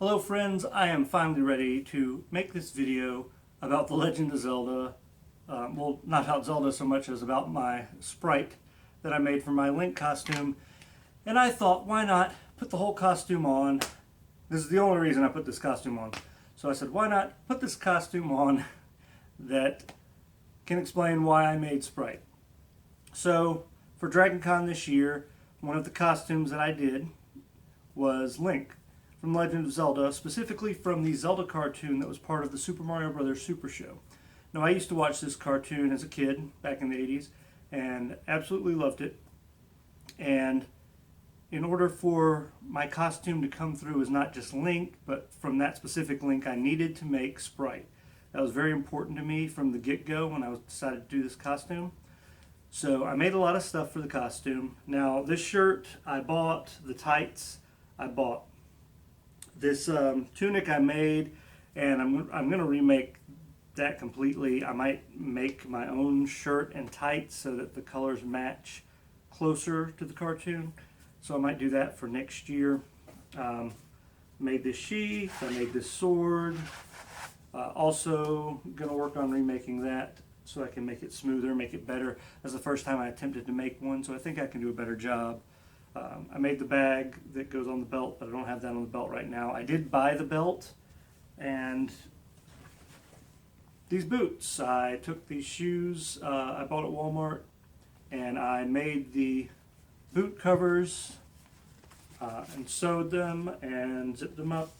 Hello friends, I am finally ready to make this video about The Legend of Zelda. Well, not about Zelda so much as about my Sprite that I made for my Link costume. And I thought, why not put the whole costume on? This is the only reason I put this costume on. So I said, why not put this costume on that can explain why I made Sprite. So for Dragon Con this year, one of the costumes that I did was Link from Legend of Zelda, specifically from the Zelda cartoon that was part of the Super Mario Bros. Super Show. Now, I used to watch this cartoon as a kid back in the 80s and absolutely loved it. And in order for my costume to come through as not just Link, but from that specific Link, I needed to make Sprite. That was very important to me from the get-go when I decided to do this costume. So I made a lot of stuff for the costume. Now, this shirt I bought, the tights I bought. This tunic I made, and I'm going to remake that completely. I might make my own shirt and tights so that the colors match closer to the cartoon. So I might do that for next year. Made this sheath, I made this sword. Also going to work on remaking that so I can make it smoother, make it better. That's the first time I attempted to make one, so I think I can do a better job. I made the bag that goes on the belt, but I don't have that on the belt right now. I did buy the belt and these boots. I took these shoes I bought at Walmart and I made the boot covers and sewed them and zipped them up,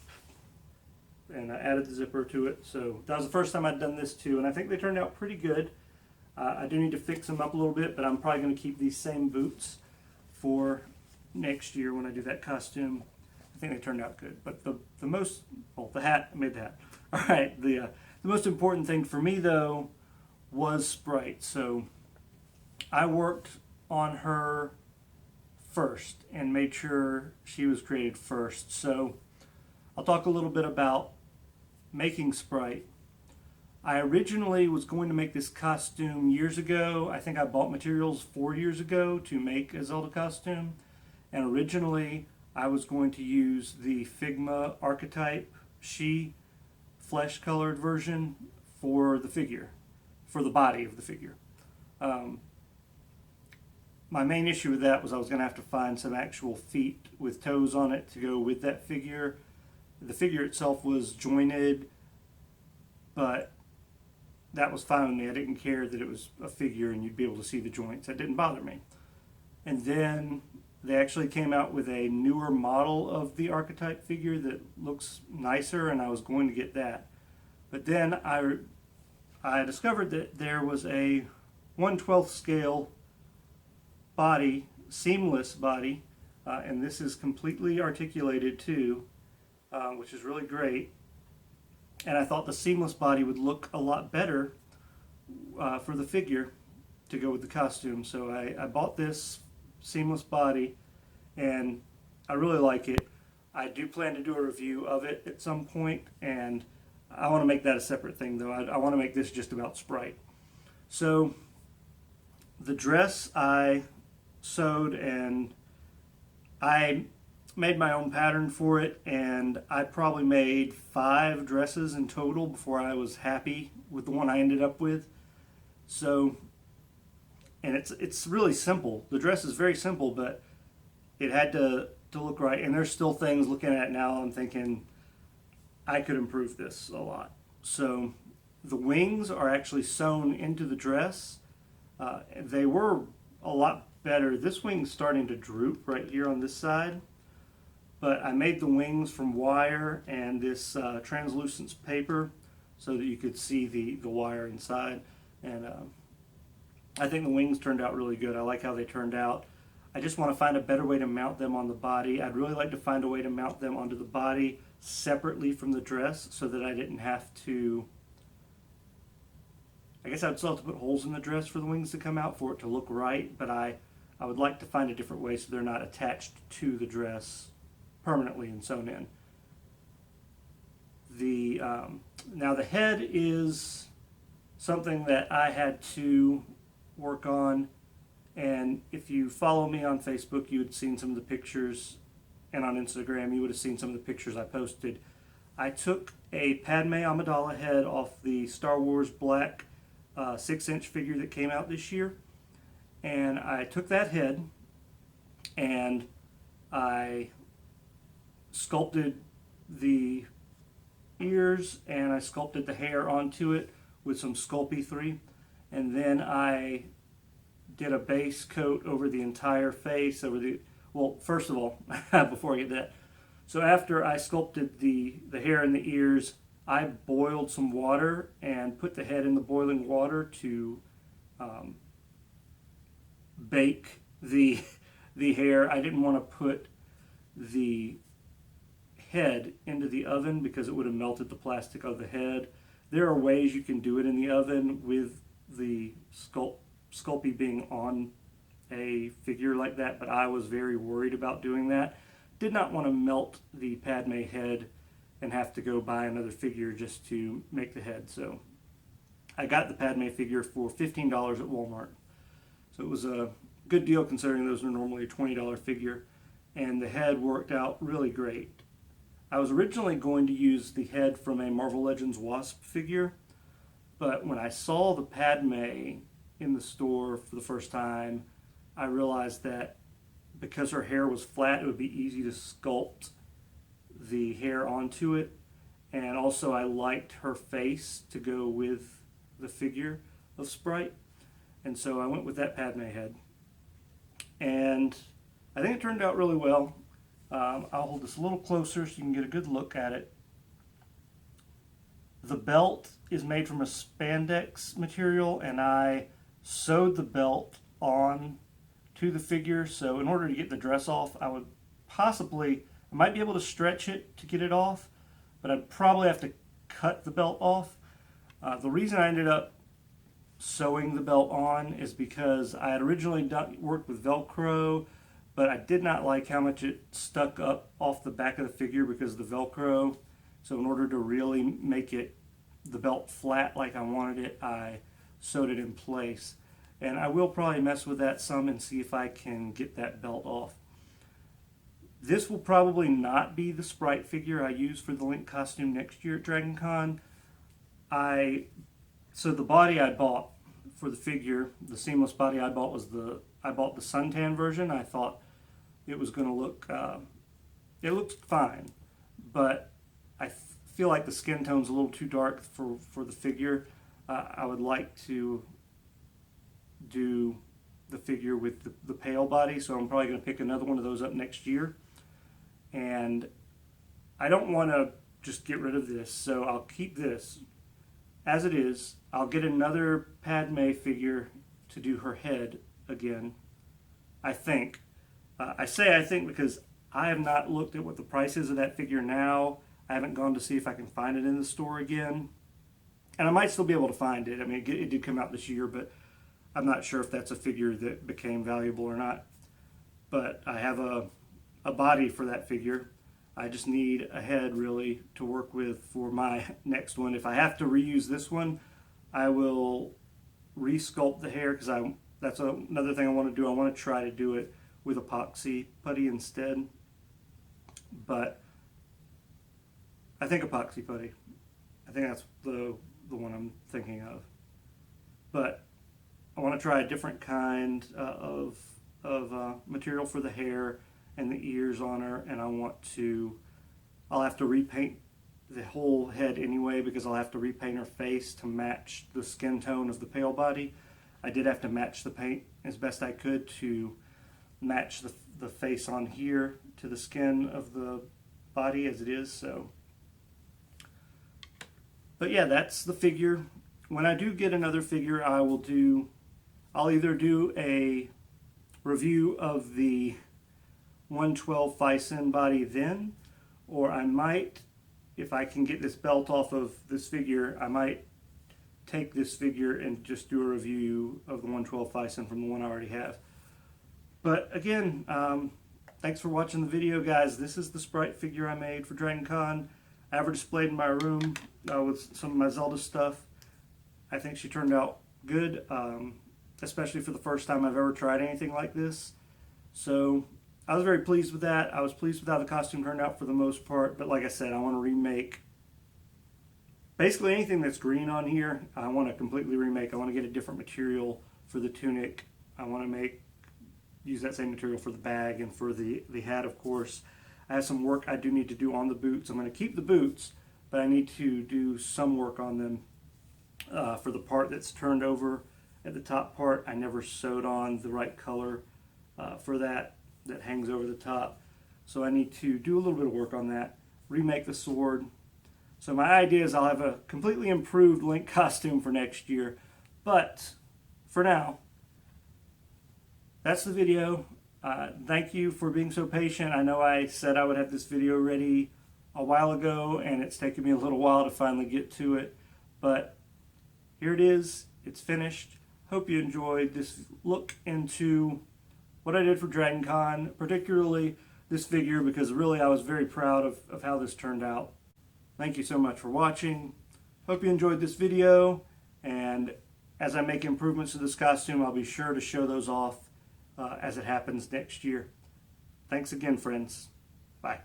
and I added the zipper to it. So that was the first time I'd done this too, and I think they turned out pretty good. I do need to fix them up a little bit, but I'm probably going to keep these same boots for next year when I do that costume. I think they turned out good. But the most, well, the hat, I made the hat. All right, the most important thing for me though was Sprite. So I worked on her first and made sure she was created first. So I'll talk a little bit about making Sprite. I originally was going to make this costume years ago. I think I bought materials 4 years ago to make a Zelda costume. And originally I was going to use the Figma archetype She flesh colored version for the figure, for the body of the figure. My main issue with that was I was going to have to find some actual feet with toes on it to go with that figure. The figure itself was jointed, but that was fine with me. I didn't care that it was a figure and you'd be able to see the joints. That didn't bother me. And then they actually came out with a newer model of the archetype figure that looks nicer, and I was going to get that. But then I discovered that there was a 1/12 scale body, seamless body, and this is completely articulated too, which is really great. And I thought the seamless body would look a lot better for the figure to go with the costume. So I bought this seamless body and I really like it. I do plan to do a review of it at some point, and I want to make that a separate thing though. I want to make this just about Sprite. So the dress I sewed, and I made my own pattern for it, and I probably made 5 dresses in total before I was happy with the one I ended up with. So, and it's really simple. The dress is very simple, but it had to look right. And there's still things looking at it now I'm thinking I could improve this a lot. So the wings are actually sewn into the dress. They were a lot better. This wing's starting to droop right here on this side. But I made the wings from wire and this translucent paper so that you could see the wire inside. And I think the wings turned out really good. I like how they turned out. I just want to find a better way to mount them on the body. I'd really like to find a way to mount them onto the body separately from the dress so that I didn't have to, I guess I'd still have to put holes in the dress for the wings to come out for it to look right, but I would like to find a different way so they're not attached to the dress permanently and sewn in. Now the head is something that I had to work on, and if you follow me on Facebook, you had seen some of the pictures and on Instagram, you would have seen some of the pictures I posted. I took a Padme Amidala head off the Star Wars Black 6-inch figure that came out this year, and I took that head and I sculpted the ears and I sculpted the hair onto it with some Sculpey 3, and then I did a base coat over the entire face, well, first of all, before I get to that, so after I sculpted the hair and the ears, I boiled some water and put the head in the boiling water to bake the hair. I didn't want to put the head into the oven because it would have melted the plastic of the head. There are ways you can do it in the oven with the Sculpey being on a figure like that, but I was very worried about doing that. Did not want to melt the Padme head and have to go buy another figure just to make the head. So I got the Padme figure for $15 at Walmart. So it was a good deal considering those are normally a $20 figure, and the head worked out really great. I was originally going to use the head from a Marvel Legends Wasp figure, but when I saw the Padme in the store for the first time, I realized that because her hair was flat, it would be easy to sculpt the hair onto it, and also I liked her face to go with the figure of Spryte, and so I went with that Padme head, and I think it turned out really well. I'll hold this a little closer so you can get a good look at it. The belt is made from a spandex material, and I sewed the belt on to the figure, so in order to get the dress off, I might be able to stretch it to get it off, but I'd probably have to cut the belt off. The reason I ended up sewing the belt on is because I had originally worked with Velcro, but I did not like how much it stuck up off the back of the figure because of the Velcro. So in order to really make the belt flat like I wanted it, I sewed it in place. And I will probably mess with that some and see if I can get that belt off. This will probably not be the Spryte figure I use for the Link costume next year at Dragon Con. So the body I bought for the figure, the seamless body I bought I bought the suntan version. I thought it was going to look, it looked fine, but I feel like the skin tone's a little too dark for the figure. I would like to do the figure with the pale body, so I'm probably going to pick another one of those up next year. And I don't want to just get rid of this, so I'll keep this as it is. I'll get another Padme figure to do her head again, I think. I say I think because I have not looked at what the price is of that figure now. I haven't gone to see if I can find it in the store again. And I might still be able to find it. I mean, it did come out this year, but I'm not sure if that's a figure that became valuable or not. But I have a body for that figure. I just need a head really to work with for my next one. If I have to reuse this one, I will resculpt the hair because that's another thing I want to do. I want to try to do it with epoxy putty instead. But I think epoxy putty. I think that's the one I'm thinking of. But I want to try a different kind of material for the hair and the ears on her, and I'll have to repaint the whole head anyway because I'll have to repaint her face to match the skin tone of the pale body. I did have to match the paint as best I could to match the face on here to the skin of the body as it is. So, but yeah, that's the figure. When I do get another figure, I'll either do a review of the 112 Faisen body then, or I might, if I can get this belt off of this figure, I might take this figure and just do a review of the 112 Faisen from the one I already have. But again, thanks for watching the video, guys. This is the Spryte figure I made for Dragon Con. I have her displayed in my room with some of my Zelda stuff. I think she turned out good, especially for the first time I've ever tried anything like this. So I was very pleased with that. I was pleased with how the costume turned out for the most part. But like I said, I want to remake basically anything that's green on here. I want to completely remake. I want to get a different material for the tunic. I want to use that same material for the bag and for the hat, of course. I have some work I do need to do on the boots. I'm going to keep the boots, but I need to do some work on them for the part that's turned over at the top part. I never sewed on the right color for that hangs over the top. So I need to do a little bit of work on that, remake the sword. So my idea is I'll have a completely improved Link costume for next year. But for now, that's the video. Thank you for being so patient. I know I said I would have this video ready a while ago, and it's taken me a little while to finally get to it. But here it is. It's finished. Hope you enjoyed this look into what I did for Dragon Con, particularly this figure, because really I was very proud of how this turned out. Thank you so much for watching. Hope you enjoyed this video, and as I make improvements to this costume, I'll be sure to show those off as it happens next year. Thanks again, friends. Bye.